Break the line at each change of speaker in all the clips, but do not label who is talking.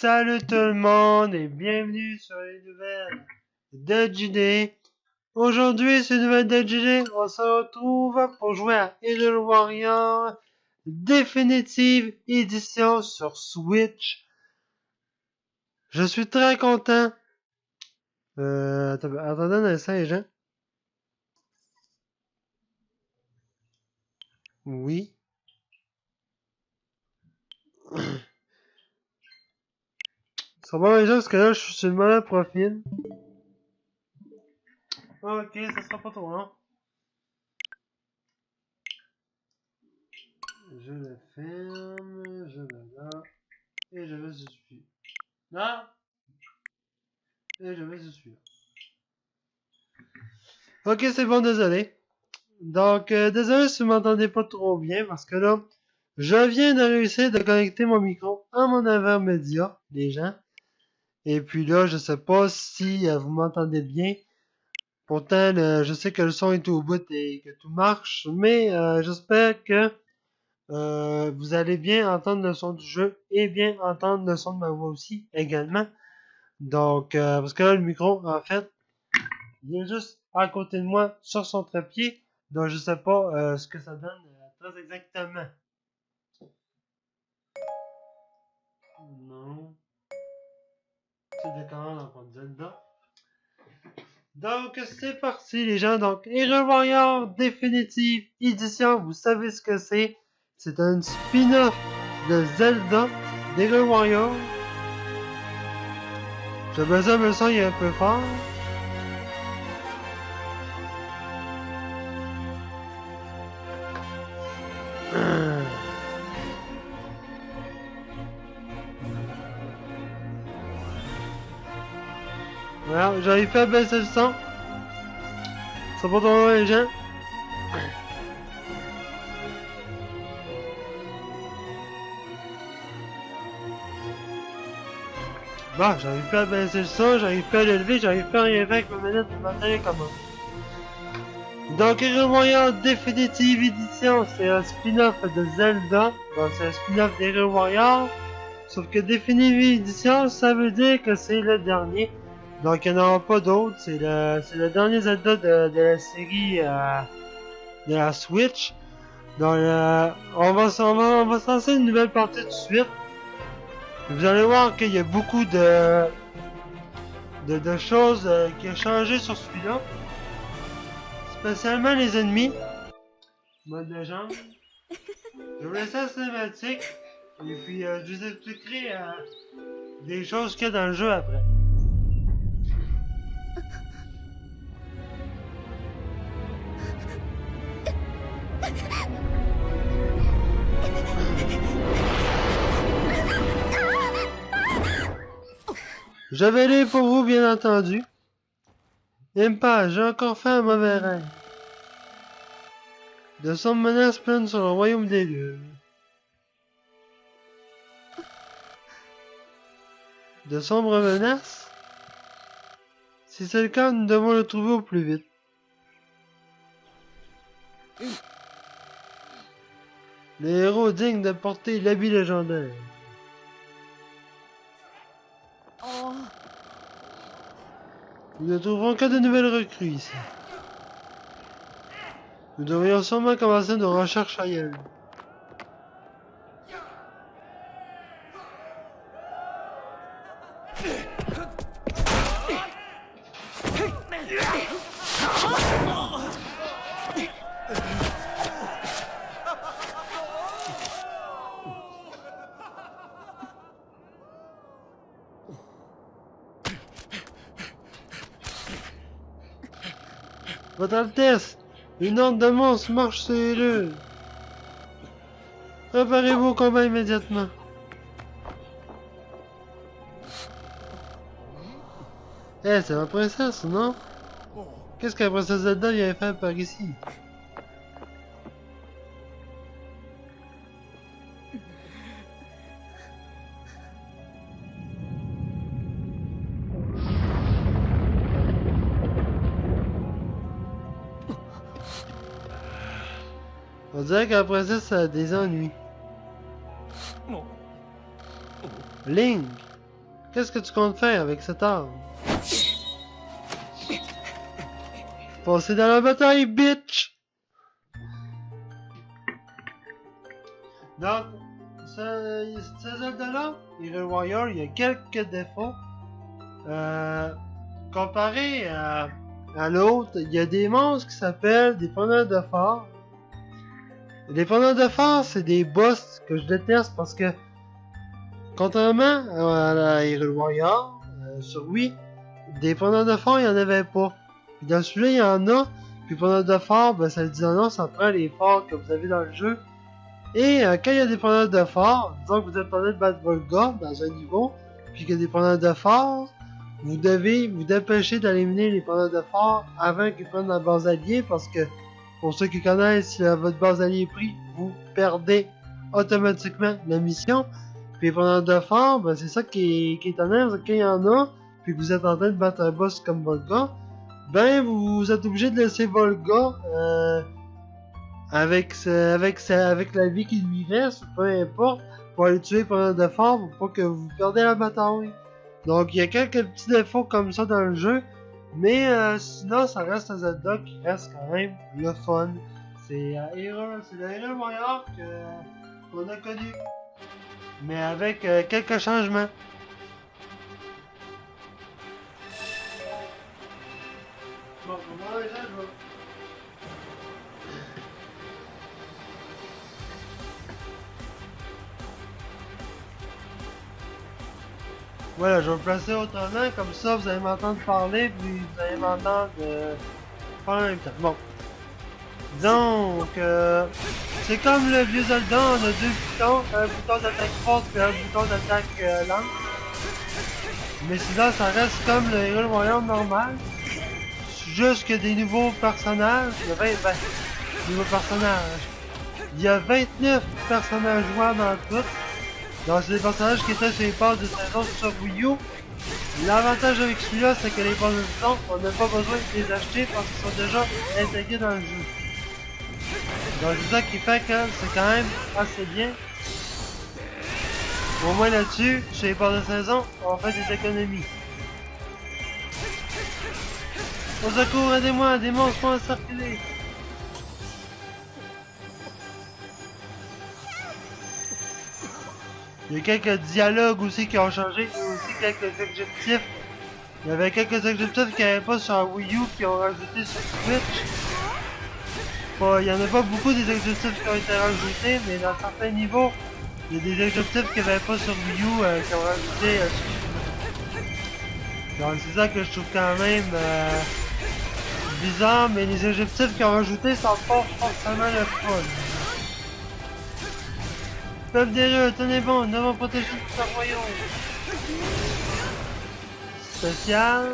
Salut tout le monde et bienvenue sur les nouvelles de JD. Aujourd'hui, sur les nouvelles de JD, on se retrouve pour jouer à Hyrule Warrior Definitive Edition sur Switch. Je suis très content. Attendez un instant les gens. Oui. Ça va les gens parce que là je suis sur le mauvais profil. Ok, ça sera pas trop long. Je le ferme, je le là, et je vais dessus. Non! Et je vais dessus. Ok, c'est bon, désolé. Donc, désolé si vous m'entendez pas trop bien, parce que là, je viens de réussir de connecter mon micro à mon intermédia, les gens. Et puis là, je sais pas si vous m'entendez bien. Pourtant, je sais que le son est au bout et que tout marche, mais j'espère que vous allez bien entendre le son du jeu et bien entendre le son de ma voix aussi également. Donc, parce que là, le micro, en fait, il est juste à côté de moi sur son trépied. Donc, je sais pas ce que ça donne très exactement. Non. C'est des commandes en point de Zelda. Donc, c'est parti, les gens. Donc, Hyrule Warrior Definitive Edition, vous savez ce que c'est. C'est un spin-off de Zelda d'Hyrule Warrior. J'ai besoin de le son, il est un peu fort. Voilà, j'arrive pas à baisser le son. C'est pas trop les gens. Bon, j'arrive pas à baisser le son, j'arrive pas à l'élever, j'arrive pas à rien faire avec ma manette de matériel comment. Donc, Hyrule Warrior Definitive Edition, c'est un spin-off de Zelda. Donc, c'est un spin-off d'Hyrule Warrior. Sauf que Definitive Edition, ça veut dire que c'est le dernier. Donc, il n'y en aura pas d'autres. C'est le dernier Zelda de la série de la Switch. Donc, on va se lancer une nouvelle partie tout de suite. Vous allez voir qu'il y a beaucoup de choses qui ont changé sur celui-là. Spécialement les ennemis. Mode légende. Je vous laisse la cinématique. Et puis je vous expliquerai des choses qu'il y a dans le jeu après. Je vais lire pour vous, bien entendu. Impa, j'ai encore fait un mauvais rêve. De sombres menaces planent sur le royaume des lieux. De sombres menaces? Si c'est le cas, nous devons le trouver au plus vite. Les héros dignes de porter l'habit légendaire. Nous ne trouverons que de nouvelles recrues ici. Nous devrions sûrement commencer nos recherches ailleurs. Votre Altesse, une horde de monstres marche sur les rues. Préparez-vous au combat immédiatement. Eh, c'est ma princesse, non? Qu'est-ce que la princesse Zelda vient faire par ici? On dirait que la princesse a des ennuis. Link, qu'est-ce que tu comptes faire avec cette arme? Passer dans la bataille, bitch! Donc, ce Zelda-là, Hyrule Warrior, il y a quelques défauts. Comparé à l'autre, il y a des monstres qui s'appellent des preneurs de phare. Les preneurs de phare, c'est des boss que je déteste parce que, contrairement à la Hyrule Warrior, sur Wii, des preneurs de phare, il n'y en avait pas. Puis dans celui-là, il y en a. Puis preneurs de phare, ben ça le dit non, ça prend les phares que vous avez dans le jeu. Et quand il y a des preneurs de phare, disons que vous êtes en train de battre Volga dans un niveau, puis qu'il y a des preneurs de phare, vous devez vous dépêcher d'éliminer les preneurs de phare avant qu'ils prennent la base alliée, parce que, pour ceux qui connaissent, si votre base alliée est prise, vous perdez automatiquement la mission. Puis les preneurs de phare, ben c'est ça qui est étonnant, c'est qu'il y en a, puis que vous êtes en train de battre un boss comme Volga, ben vous êtes obligé de laisser Volga avec la vie qui lui reste, peu importe, pour aller tuer pendant de phare pour pas que vous perdez la bataille. Donc il y a quelques petits défauts comme ça dans le jeu, mais sinon ça reste un Zelda qui reste quand même le fun. C'est le Hyrule Warrior qu'on a connu, mais avec quelques changements. Bon, comment déjà je vais... Voilà, je vais me placer autrement, comme ça vous allez m'entendre parler, puis vous allez m'entendre parler en même temps. Bon. Donc, c'est comme le vieux Zelda, on a deux boutons, un bouton d'attaque forte et un bouton d'attaque lente. Mais sinon, ça reste comme le Hyrule Warrior normal. Juste que des nouveaux personnages, il y a 20 nouveaux personnages. Il y a 29 personnages jouables en tout. Donc c'est des personnages qui étaient sur les passes de saison sur Wii U. L'avantage avec celui-là, c'est que les passes de saison, on n'a pas besoin de les acheter parce qu'ils sont déjà intégrés dans le jeu. Donc c'est ça qui fait que c'est quand même assez bien. Au moins là-dessus, chez les passes de saison, on fait des économies. Au secours, aidez-moi, des monstres vont circuler. Il y a quelques dialogues aussi qui ont changé, il y a aussi quelques objectifs. Il y avait quelques objectifs qui n'avaient pas sur Wii U qui ont rajouté sur Switch. Il y en a pas beaucoup des objectifs qui ont été rajoutés, mais dans certains niveaux, il y a des objectifs qui n'avaient pas sur Wii U qui ont rajouté sur Switch. Donc c'est ça que je trouve quand même bizarre, mais les objectifs qu'ils ont rajoutés sont pas forcément le fun. Peuple des rues, tenez bon, nous avons protégé tout le royaume. Spécial.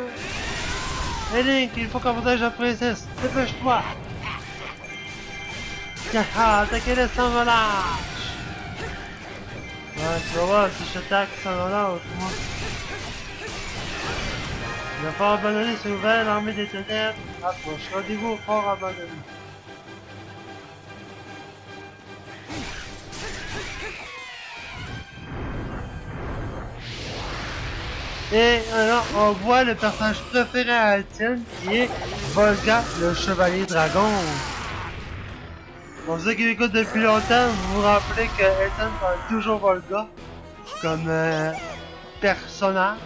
Hey Link, il faut qu'on protège la princesse. Dépêche-toi. Haha, attaquez-les sans relâche. Ouais, tu vas voir, si je t'attaque sans relâche, moi. Le fort abandonné s'est ouvert, l'armée des ténèbres approche. Rendez-vous au fort abandonné. Et alors, on voit le personnage préféré à Etienne, qui est Volga, le chevalier dragon. Pour ceux qui m'écoutent depuis longtemps, vous vous rappelez que Etienne parle toujours Volga comme personnage.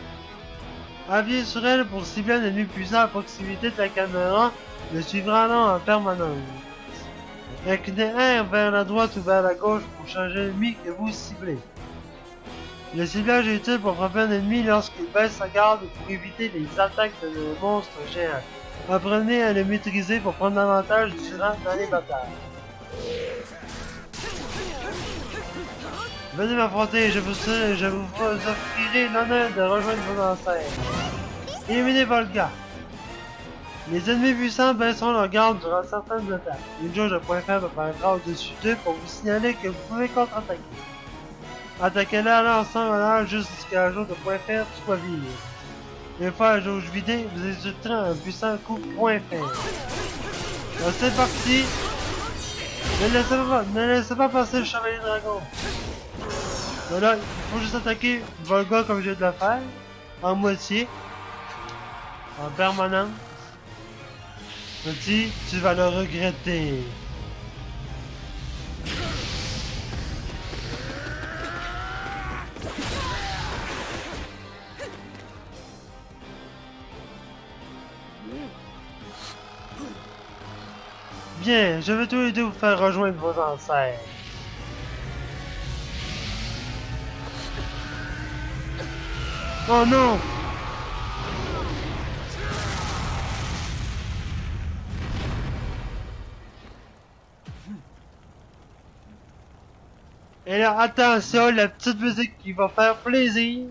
Appuyez sur elle pour cibler un ennemi puissant à proximité de la caméra, le suivra alors en permanence. Inclinez R vers la droite ou vers la gauche pour changer l'ennemi que vous ciblez. Le ciblage est utile pour frapper un ennemi lorsqu'il baisse sa garde ou pour éviter les attaques de monstres géants. Apprenez à le maîtriser pour prendre l'avantage durant dans les batailles. Venez m'affronter, je vous offrirai l'honneur de rejoindre vos ancêtres. Éliminez Volga. Les ennemis puissants baisseront leur garde durant certaines attaques. Une jauge de points faibles apparaîtra au-dessus d'eux pour vous signaler que vous pouvez contre-attaquer. Attaquez-les alors sans relâche jusqu'à la jauge de points faibles soit vide. Une fois la jauge vidée, vous exécuterez un puissant coup point faible. Donc c'est parti. Ne laissez pas passer le chevalier dragon. Voilà, il faut juste attaquer Volga comme je viens de le faire. en moitié, en permanence. Petit, tu vas le regretter. Bien, je vais tous les deux vous faire rejoindre vos ancêtres. Oh non! Et là, attention, la petite musique qui va faire plaisir.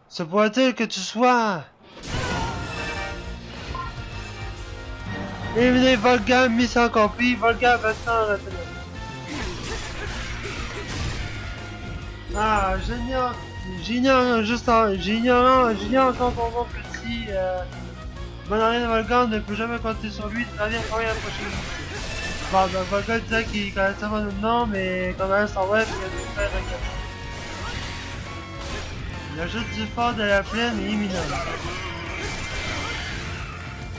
Se pourrait-il que tu sois... Éliminez Volga, mission accomplie, Volga maintenant en retraite. Ah, j'ignore quand ton nom petit, Bonarine Volga ne peut jamais compter sur lui, très bien, quand il approcher. Bon, ben, Volga disait qu'il connaissait pas notre nom, mais qu'on allait son web, il a dû faire regarder. La chute du fort de la plaine est imminente.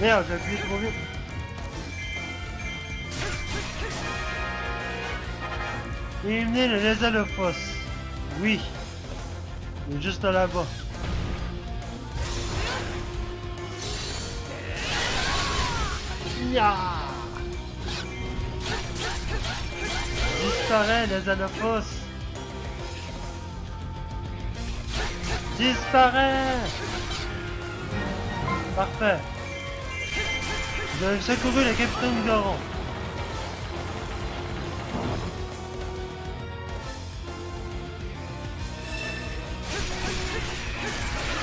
Merde, j'ai appuyé trop vite. Éliminer le Lézalophos. Oui. Il est juste là-bas. Ya! Disparaît Lézalophos. Disparaît! Parfait. Vous avez secouru le capitaine Goron.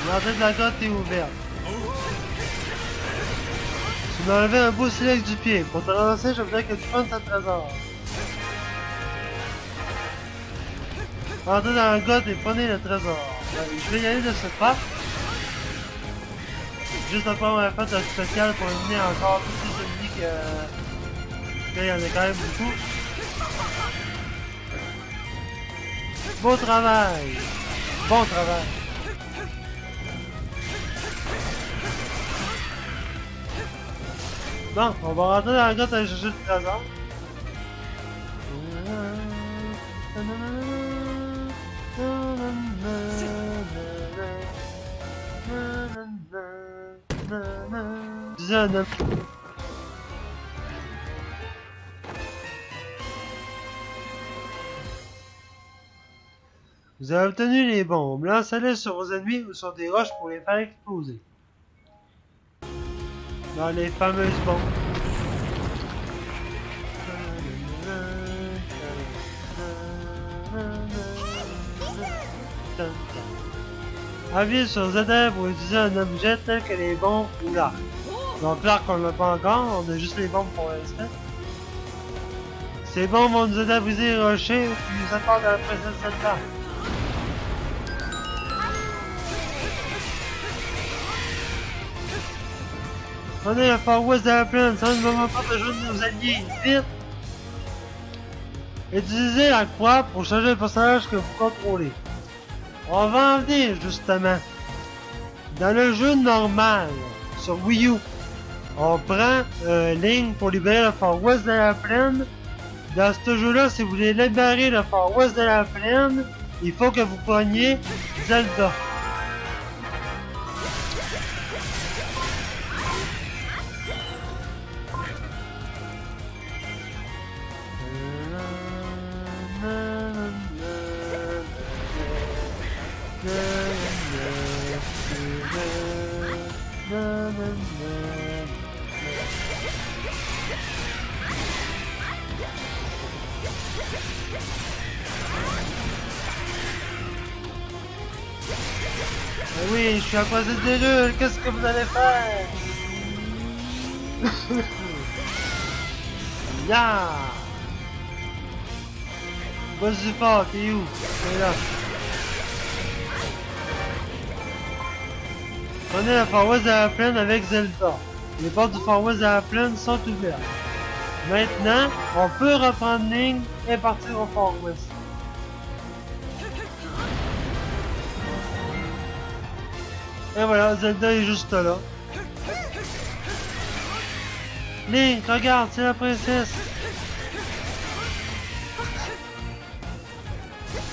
L'entrée de la grotte est ouverte. Tu m'as enlevé un beau silex du pied. Pour te relancer, je voudrais que tu prennes ce trésor. Entrez dans la grotte et prenez le trésor. Je vais y aller de ce pas. Juste après avoir fait un spécial pour éliminer encore plus d'ennemis qu'il y en a quand même beaucoup. Beau travail! Bon travail! Bon, on va rentrer dans la grotte et chercher le trésor. Vous avez obtenu les bombes. Lancez-les sur vos ennemis ou sur des roches pour les faire exploser. Dans les fameuses bombes. Appuyez sur ZR pour utiliser un objet tel que les bombes ou l'arc. Donc l'arc on l'a pas encore, on a juste les bombes pour l'instant. Ces bombes vont nous aider à briser les rochers puis nous apportent à la présence de cette arc. Prenez le Far West de la plaine, ça ne moment pas de rejoindre nos alliés, vite! Utilisez la croix pour changer le personnage que vous contrôlez. On va en venir justement. Dans le jeu normal, sur Wii U, on prend ligne pour libérer le Far West de la plaine. Dans ce jeu-là, si vous voulez libérer le Far West de la plaine, il faut que vous preniez Zelda. Oui, je suis à croisée des deux, qu'est-ce que vous allez faire? Ya! Vas-y fort, t'es où? T'es là. Prenez la Far West de la plaine avec Zelda. Les portes du Far West de la plaine sont ouvertes. Maintenant, on peut reprendre ligne et partir au Far West. Et voilà, Zelda est juste là. Link, regarde, c'est la princesse.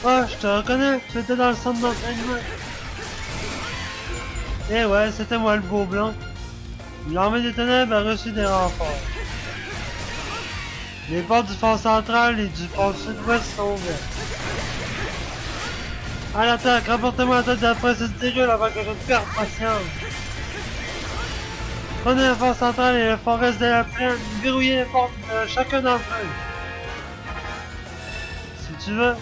Oh, je te reconnais, tu étais dans le centre d'entraînement. Eh ouais, c'était moi le beau blanc. L'armée des ténèbres a reçu des renforts. Les portes du fort central et du port sud-ouest sont ouvertes. À l'attaque, rapportez-moi la tête de la princesse Hyrule avant que je ne perde patience. Prenez le fort central et le forest de la plaine, verrouillez les portes de chacun d'entre eux. Si tu veux.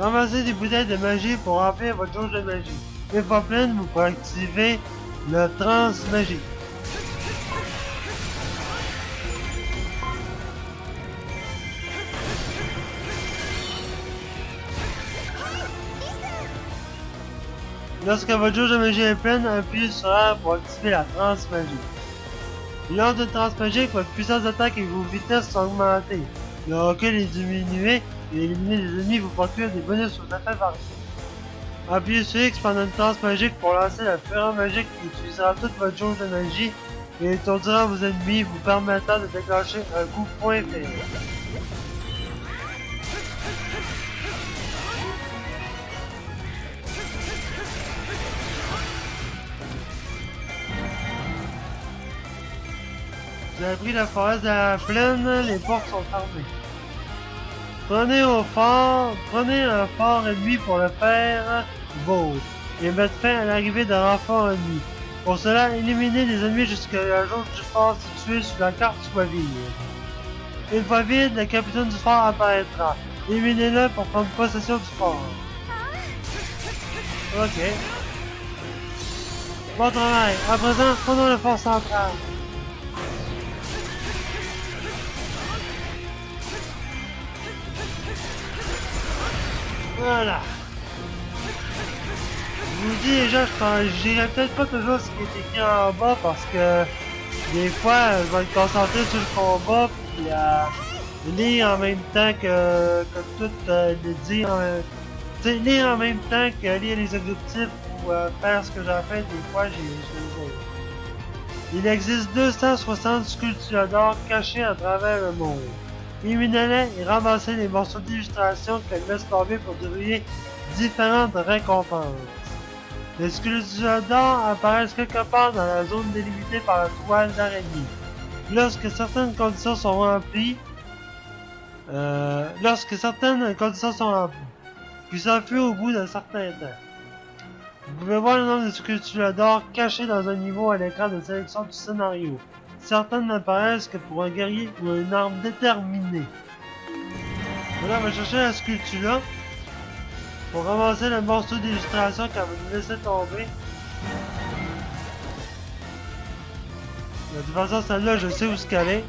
Ramassez des bouteilles de magie pour remplir votre jauge de magie. Une fois pleine, vous pourrez activer le trans magique. Lorsque votre jauge de magie est pleine, appuyez sur R pour activer la trans magique. Lors de trans magique, votre puissance d'attaque et vos vitesses sont augmentées. Le recul est diminué et éliminer les ennemis vous procure des bonus aux effets variés. Appuyez sur X pendant une trans magique pour lancer la fureur magique qui utilisera toute votre jauge de magie et étourdira vos ennemis, vous permettant de déclencher un coup point faible. Vous avez pris la forêt de la plaine, les portes sont fermées. Prenez un fort ennemi pour le faire vôtre et mettre fin à l'arrivée de renforts ennemis. Pour cela, éliminez les ennemis jusqu'à la zone du fort située sur la carte soit vide. Une fois vide, le capitaine du fort apparaîtra. Éliminez-le pour prendre possession du fort. Ok. Bon travail. À présent, prenons le fort central. Voilà. Je vous dis déjà, je dirais peut-être pas toujours ce qui est écrit en bas parce que des fois, je vais être concentré sur le combat puis lire en même temps que tout le dire. Lire en même temps que lire les objectifs ou faire ce que j'ai fait, des fois, j'ai les autres. Il existe 260 sculptures d'or cachées à travers le monde. Éliminez-les et ramassez les morceaux d'illustration qu'elles laissent tomber pour dérouiller différentes récompenses. Les sculptures d'or apparaissent quelque part dans la zone délimitée par la toile d'araignée. Lorsque certaines conditions sont remplies, puis s'enfuir au bout d'un certain temps. Vous pouvez voir le nombre de sculptures d'or cachées dans un niveau à l'écran de sélection du scénario. Certaines n'apparaissent que pour un guerrier ou une arme déterminée. Voilà, on va chercher la sculpture là. Pour ramasser le morceau d'illustration qu'elle va nous laisser tomber. De toute façon, celle-là, je sais où ce qu'elle est.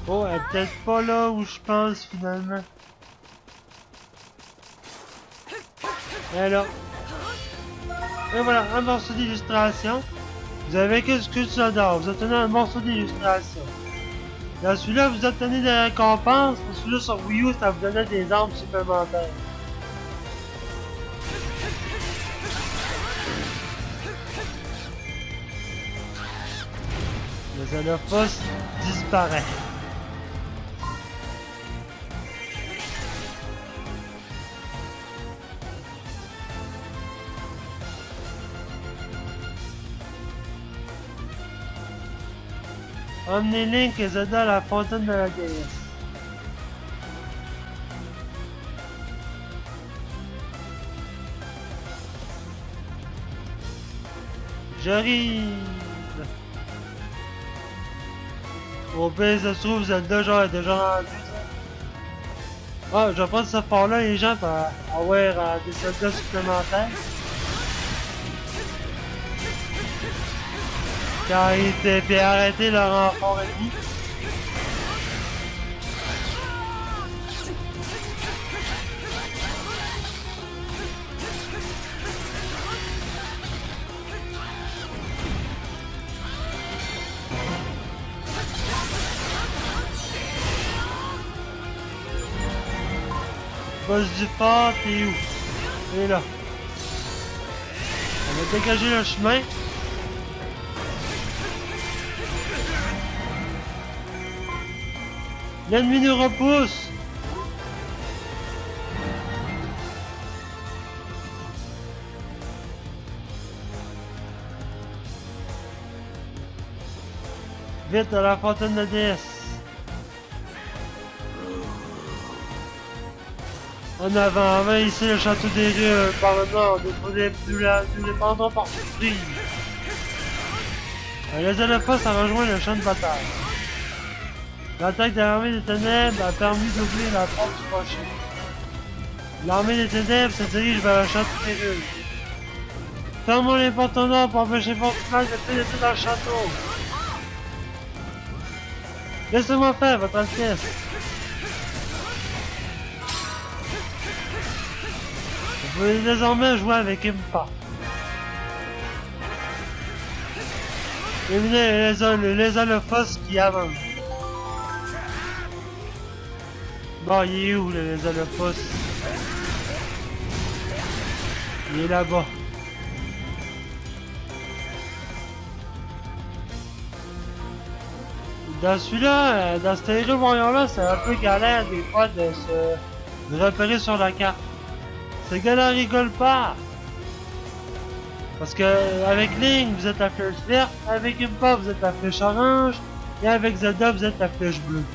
Oh, elle est peut-être pas là où je pense finalement. Elle est là. Et voilà, un morceau d'illustration. Vous avez vaincu le sculpture d'or, vous obtenez un morceau d'illustration. Dans celui-là, vous obtenez des récompenses. Pour celui-là sur Wii U, ça vous donnait des armes supplémentaires. Le Xenophos disparaît. Emmenez Link et Zelda à la fontaine de la déesse. J'arrive. Au pire, ça se trouve, Zelda, genre, est déjà rendu. Ah, je vais prendre ce fort-là, les gens, pour avoir des soldats supplémentaires. Car il était puis arrêter le renfort ennemi. Boss du fort, t'es où? Il est là. On va dégager le chemin. L'ennemi nous repousse. Vite à la fontaine de déesse. En avant, ici le château des rues par le nord, nous les prendrons par surprise. Les éléphants a rejoint le champ de bataille. L'attaque de l'armée des ténèbres a permis d'ouvrir la porte du rocher. L'armée des ténèbres se dirige vers le château des rues. Fermons les portes au nord pour empêcher Fortunal de pénétrer dans le château. Laissez-moi faire, votre Altesse. Vous pouvez désormais jouer avec Impa. Éliminez les Alophos qui avancent. Bon, il est où les Alophos? Il est là-bas. Dans celui-là, dans ce héros moyen-là, c'est un peu galère des fois de repérer sur la carte. Ces gars-là rigolent pas. Parce que avec Link, vous êtes la flèche verte, avec Impa, vous êtes la flèche orange, et avec Zelda, vous êtes la flèche bleue.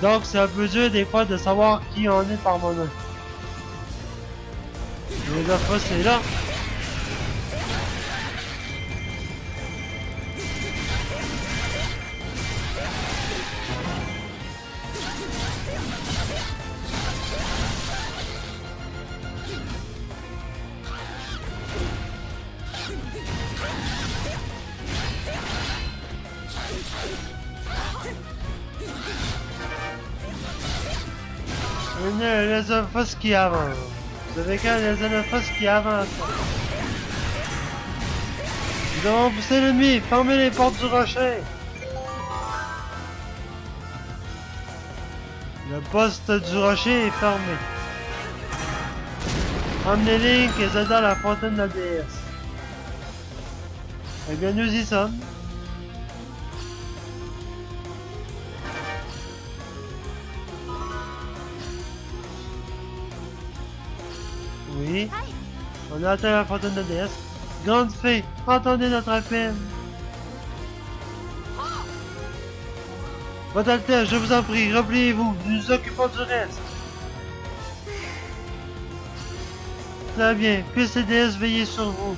Donc c'est un peu dur des fois de savoir qui on est par moment. Les gars, c'est là. Les Alophos qui avancent. Vous avez quand les Alophos qui avancent. Nous avons poussé l'ennemi, fermez les portes du rocher. Le poste du rocher est fermé. Emmenez Link et Zelda à la fontaine de la déesse. Eh bien, nous y sommes. Oui, on a atteint la fontaine de la déesse. Grande fée, entendez notre appel. Votre Altesse, je vous en prie, repliez-vous, nous nous occupons du reste. Très bien, puisse les déesses veiller sur vous.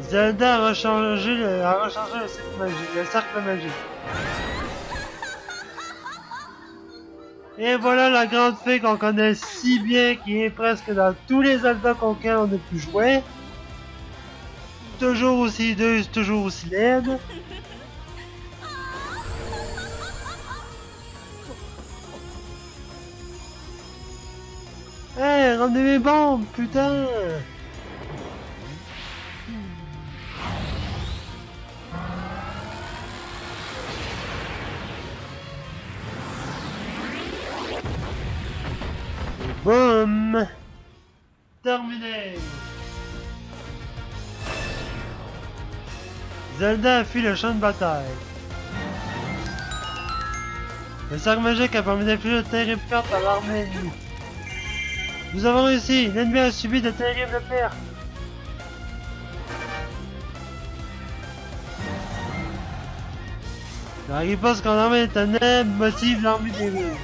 Zelda a rechargé le cercle magique. Et voilà la grande fée qu'on connaît si bien, qui est presque dans tous les Zelda auxquels on a pu jouer. Toujours aussi hideuse, toujours aussi laide. Hey, ramenez mes bombes, putain! Boum! Terminé! Zelda a fui le champ de bataille. Le cercle magique a permis d'infliger de terribles pertes à l'armée ennemie. Nous avons réussi! L'ennemi a subi de terribles pertes! La riposte contre l'armée des ténèbres motive l'armée des rues.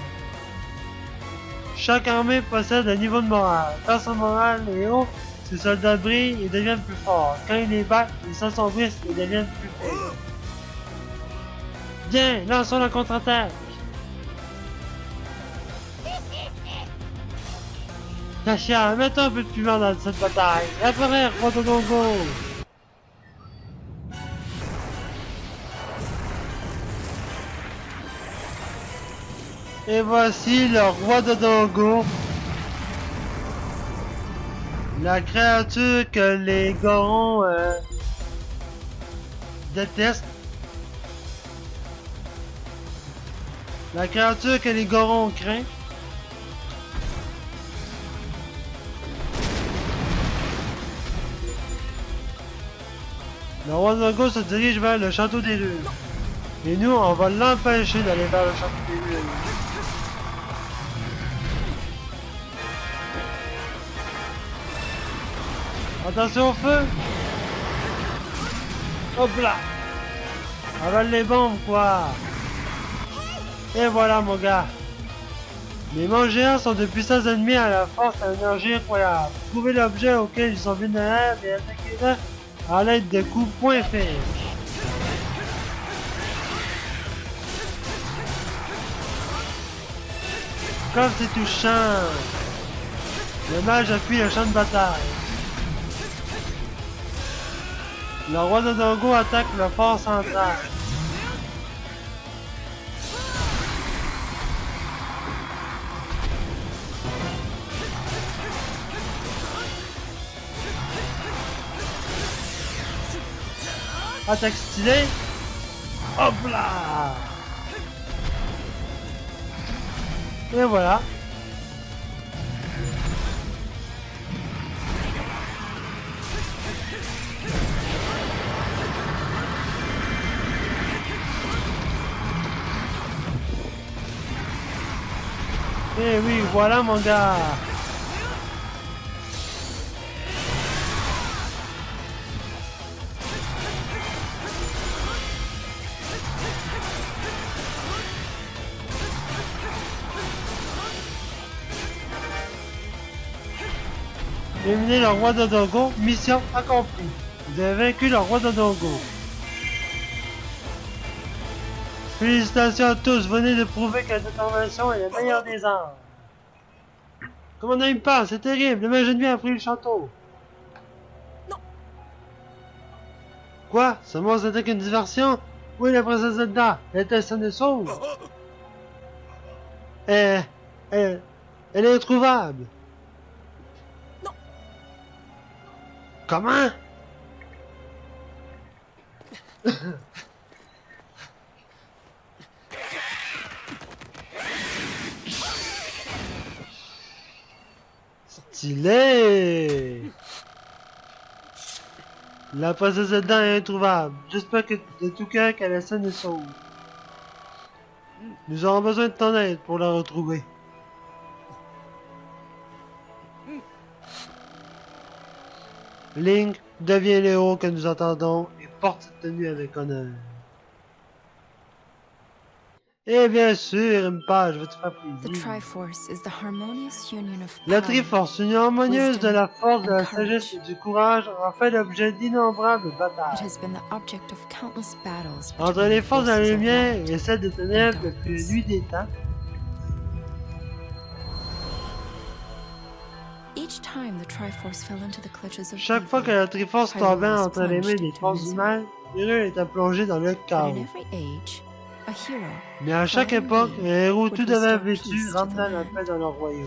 Chaque armée possède un niveau de morale. Quand son moral est haut, ses soldats brillent et deviennent plus forts. Quand ils les battent, ils s'assombrissent et deviennent plus faibles. Bien, lançons la contre-attaque. Kasia, mettons un peu de piment dans cette bataille. La première, Roi Dodongo. Et voici le Roi Dodongo. La créature que les Gorons détestent. La créature que les Gorons craignent. Le Roi Dodongo se dirige vers le château des Lunes. Et nous, on va l'empêcher d'aller vers le château des Lunes. Attention au feu! Hop là! Avale les bombes, quoi! Et voilà, mon gars! Les monstres géants sont de puissants ennemis à la force et à l'énergie incroyable. Trouvez l'objet auquel ils sont vulnérables et attaquez-le à l'aide de coups point faibles. Comme c'est touchant! Le mage appuie le champ de bataille. Le Roi Dodongo attaque le fort central. Attaque stylée. Hop là! Et voilà. Eh oui, voilà mon gars. Éliminer le Roi Dodongo, mission accomplie. Vous avez vaincu le Roi Dodongo. Félicitations à tous, venez de prouver que la détermination est la meilleure des armes. Commandant Impa, c'est terrible, le mage ennemi a pris le château.
Non.
Quoi? Ce monstre n'était qu'une diversion? Où est la princesse Zelda? Est-elle saine et sauve? Elle est introuvable.
Non.
Comment? Stylé! La princesse Zelda est introuvable. J'espère que de tout cœur qu'elle est saine et sauve. Nous aurons besoin de ton aide pour la retrouver. Link devient l'héros que nous attendons et porte cette tenue avec honneur. Et bien sûr, Impa, je vais te faire
The
plaisir.
Triforce is the harmonious union of
La
power.
Triforce, union harmonieuse de la force, de la
and
sagesse et
courage.
du courage, en fait l'objet d'innombrables
It
batailles.
has been the object of countless battles
Entre
between
les
the
forces de la
forces of
lumière
light
et celles des ténèbres
and
depuis la
darkness.
nuit des temps,
Each time the Triforce fell into the clutches of
chaque fois que
evil,
la Triforce tombait entre les mains des forces du mal, Hyrule était plongé dans le
but
chaos.
in every age, a hero
Mais à chaque
Flying
époque, un
Wing
héros
would
tout devait
restore
vêtu
peace to the
ramenait la
land.
paix dans leur royaume.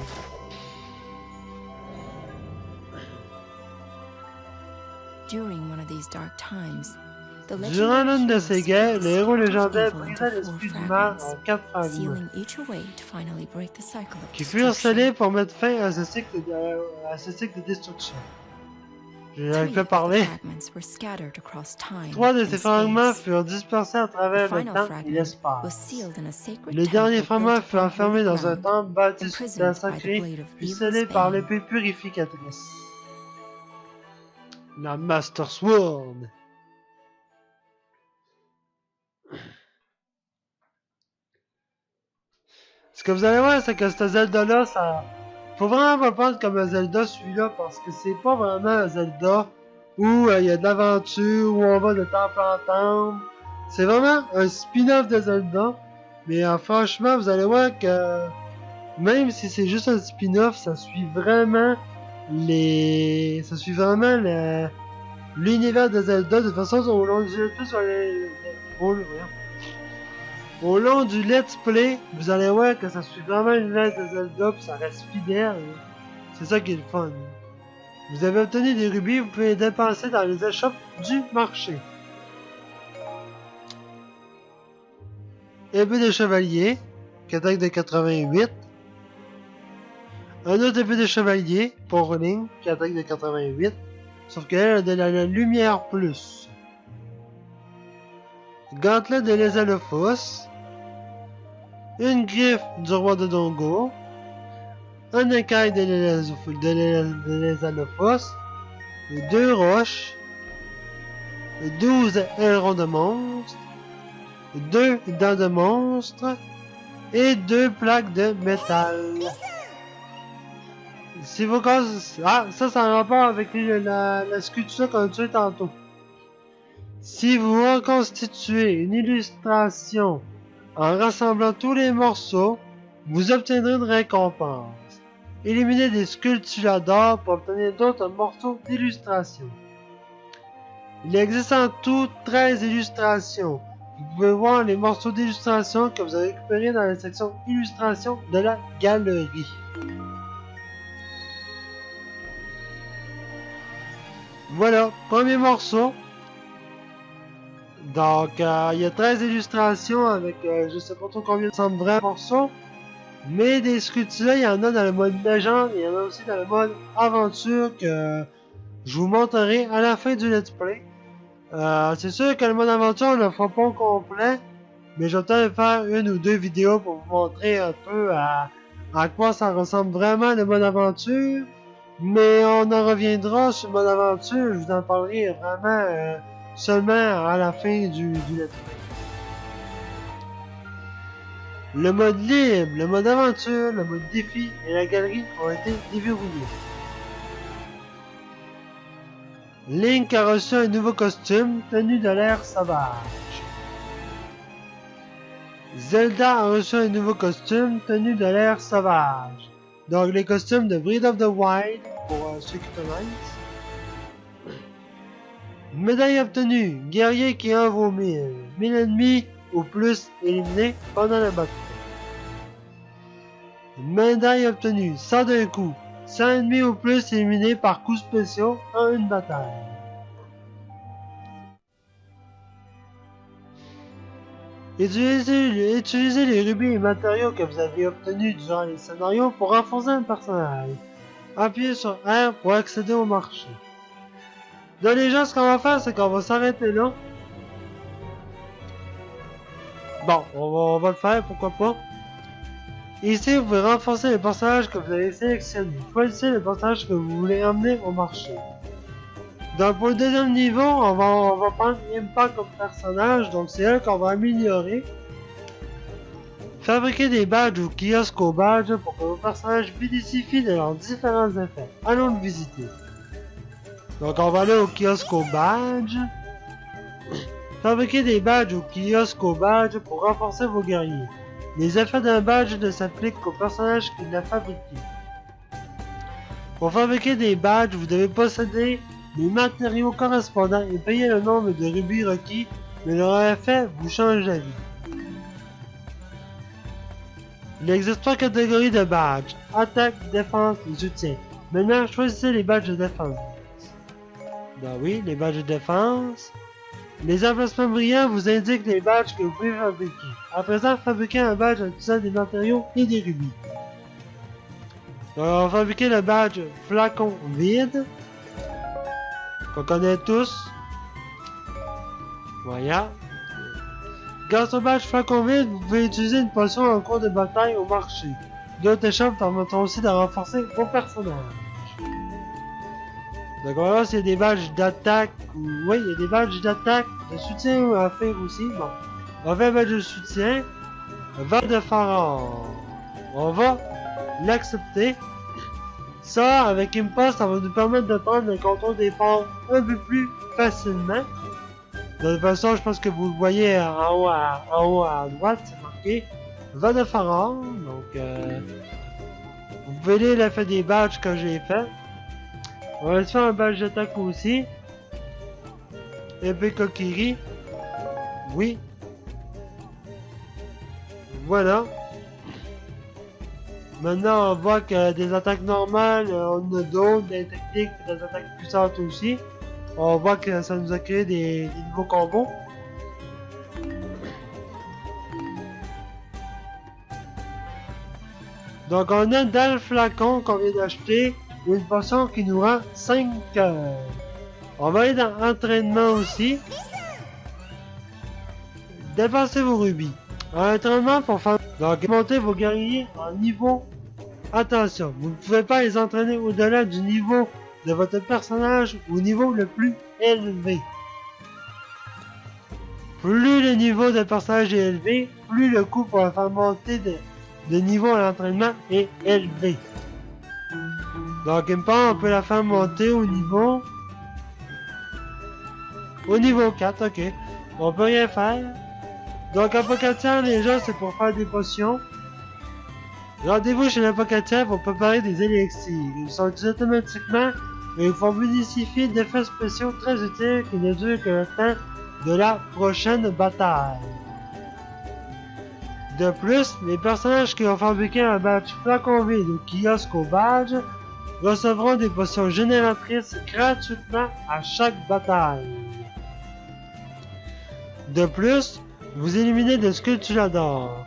During one of these dark times, the
Durant
legendary
l'une de
hero
ces
split
guerres,
the
le héros
spirit of
légendaire
evil
brisa
into
l'esprit
four
du mal
fragments,
en 4 fragments,
sealing each away to finally break the cycle of
qui furent
destruction.
scellés pour mettre fin à ce cycle de destruction. Je
Three
n'arrive pas à
of the
parler.
fragments were scattered across time
3 de
and
ces fragments
space.
furent dispersés à
The
travers le
final
temps et
fragment was
l'espace.
sealed in a sacred
Le dernier
temple
fragment
built
fut
upon
enfermé
holy
dans un
ground,
temple bâti sur terre
imprisoned by the
sacrée,
blade of
puis
evil's
scellé par
bane.
l'épée purificatrice. La Master Sword. Ce que vous allez voir, c'est que cette Zelda-là, faut vraiment pas prendre comme un Zelda celui-là parce que c'est pas vraiment un Zelda où il y a de l'aventure, où on va de temple en temple. C'est vraiment un spin-off de Zelda. Mais franchement, vous allez voir que même si c'est juste un spin-off, ça suit vraiment l'univers de Zelda. De toute façon, au long du au long du let's play, vous allez voir que ça suit vraiment l'univers de Zelda, puis ça reste fidèle. C'est ça qui est le fun. Vous avez obtenu des rubis, vous pouvez les dépenser dans les échoppes du marché. Épée de chevalier, qui attaque de 88. Un autre épée de chevalier, pour Link, qui attaque de 88. Sauf qu'elle a de la lumière plus. Gantelet de Lézalophos. Une griffe du roi de Dongo. Un écaille de Lézalophos. 2 roches. 12 ailerons de monstre. 2 dents de monstre. Et 2 plaques de métal. Si vous cassez... Ah, ça c'est en rapport avec la sculpture qu'on a tuée tantôt. Si vous reconstituez une illustration en rassemblant tous les morceaux, vous obtiendrez une récompense. Éliminez des sculpturadors pour obtenir d'autres morceaux d'illustration. Il existe en tout 13 illustrations. Vous pouvez voir les morceaux d'illustration que vous avez récupérés dans la section illustration de la galerie. Voilà, premier morceau. Donc, il y a 13 illustrations avec je sais pas trop combien de vrais morceaux. Mais des sculptures, il y en a dans le mode légende, il y en a aussi dans le mode aventure que je vous montrerai à la fin du let's play. C'est sûr que le mode aventure, on ne le fera pas au complet. Mais je vais peut-être faire une ou deux vidéos pour vous montrer un peu à quoi ça ressemble vraiment le mode aventure. Mais on en reviendra sur le mode aventure, je vous en parlerai vraiment seulement à la fin du let's play. Le mode libre, le mode aventure, le mode défi et la galerie ont été déverrouillés. Link a reçu un nouveau costume, tenue de l'air sauvage. Zelda a reçu un nouveau costume, tenue de l'air sauvage. Donc les costumes de Breath of the Wild, pour ceux qui connaissent. Médaille obtenue, guerrier qui en vaut 1000. 1000 ennemis ou plus éliminés pendant la bataille. Médaille obtenue, 100 d'un coup. 100 ennemis ou plus éliminés par coups spéciaux en une bataille. Utilisez les rubis et matériaux que vous avez obtenus durant les scénarios pour renforcer un personnage. Appuyez sur R pour accéder au marché. Donc les gens, ce qu'on va faire, c'est qu'on va s'arrêter là. Bon, on va le faire, pourquoi pas. Ici, vous pouvez renforcer les personnages que vous avez sélectionnés. Choisissez le personnage que vous voulez emmener au marché. Donc pour le deuxième niveau, on va prendre Impa comme personnage, donc c'est elle qu'on va améliorer. Fabriquer des badges ou kiosques aux badges pour que vos personnages bénéficient de leurs différents effets. Allons le visiter. Donc on va aller au kiosque aux badges. Fabriquer des badges ou kiosques aux badges pour renforcer vos guerriers. Les effets d'un badge ne s'appliquent qu'au personnage qui l'a fabriqué. Pour fabriquer des badges, vous devez posséder les matériaux correspondants et payer le nombre de rubis requis, mais leur effet vous change la vie. Il existe 3 catégories de badges: attaque, défense et soutien. Maintenant, choisissez les badges de défense. Ben oui, les badges de défense. Les emplacements brillants vous indiquent les badges que vous pouvez fabriquer. À présent, fabriquez un badge en utilisant des matériaux et des rubis. Donc, on va fabriquer le badge flacon vide, qu'on connaît tous. Voilà. Grâce au badge flacon vide, vous pouvez utiliser une potion en cours de bataille au marché. D'autres échoppes permettront aussi de renforcer vos personnages. Donc on va voir s'il y a des badges d'attaque. Oui, il y a des badges d'attaque, de soutien à faire aussi. Bon, on va un badge de soutien. Val de Pharaon. On va l'accepter. Ça, avec Impost, ça va nous permettre de prendre le contrôle des ports un peu plus facilement. De toute façon, je pense que vous le voyez en haut à droite, c'est marqué Va de Pharaon. Donc, vous pouvez lire l'effet des badges que j'ai fait. On va se faire un badge d'attaque aussi. Épée Kokiri. Oui. Voilà. Maintenant, on voit que des attaques normales, on a d'autres, des techniques, des attaques puissantes aussi. On voit que ça nous a créé des nouveaux combos. Donc on a dans le flacon qu'on vient d'acheter une potion qui nous rend 5 cœurs. On va aller dans entraînement aussi. Dépensez vos rubis. Un entraînement pour faire... Donc monter vos guerriers en niveau. Attention, vous ne pouvez pas les entraîner au-delà du niveau de votre personnage au niveau le plus élevé. Plus le niveau de personnage est élevé, plus le coût pour faire monter de niveau à l'entraînement est élevé. Donc on peut la faire monter au niveau 4, ok. On peut rien faire. Donc Apocatière, les gens, c'est pour faire des potions. Rendez-vous chez l'Apocatière pour préparer des élixirs. Ils sont utilisés automatiquement et ils font bénéficier d'effets spéciaux très utiles qui ne durent que le temps de la prochaine bataille. De plus, les personnages qui ont fabriqué un badge flacon vide ou kiosque au badge recevront des potions génératrices gratuitement à chaque bataille. De plus, vous éliminez des sculpturadors.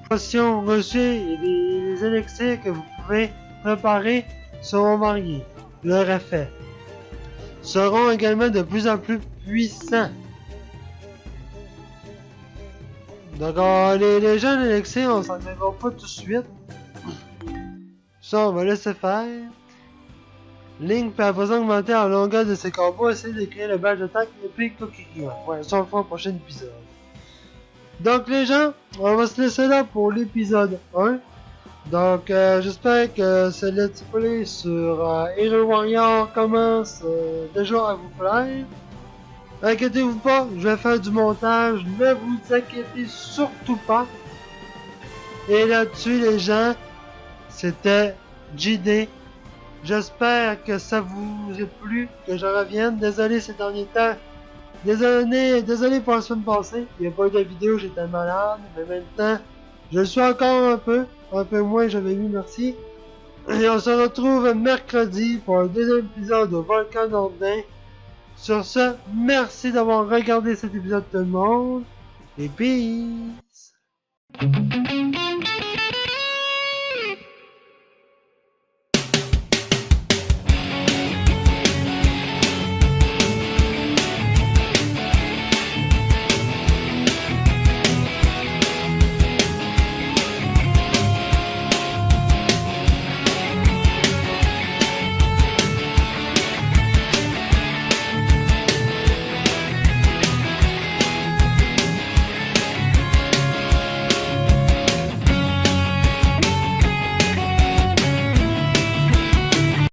Potions reçues et les élixirs que vous pouvez préparer seront variés. Leurs effets seront également de plus en plus puissants. Donc les jeunes élixirs, on s'en reviendra pas tout de suite. Ça, on va laisser faire. Link peut à présent augmenter la longueur de ses combos, essayer de créer le badge d'attaque épée Kokiri. Ouais, ça on le fera au prochain épisode. Donc les gens, on va se laisser là pour l'épisode 1. Donc j'espère que ce let's play sur Hero Warrior commence déjà à vous plaire. Inquiétez-vous pas, je vais faire du montage, ne vous inquiétez surtout pas. Et là-dessus les gens, c'était JD. J'espère que ça vous a plu, que je revienne. Désolé ces derniers temps. Désolé pour la semaine passée. Il n'y a pas eu de vidéo, j'étais malade. Mais maintenant, je le suis encore un peu moins, j'avais mis merci. Et on se retrouve mercredi pour un deuxième épisode de Volcan Nordin. Sur ce, merci d'avoir regardé cet épisode tout le monde. Et peace!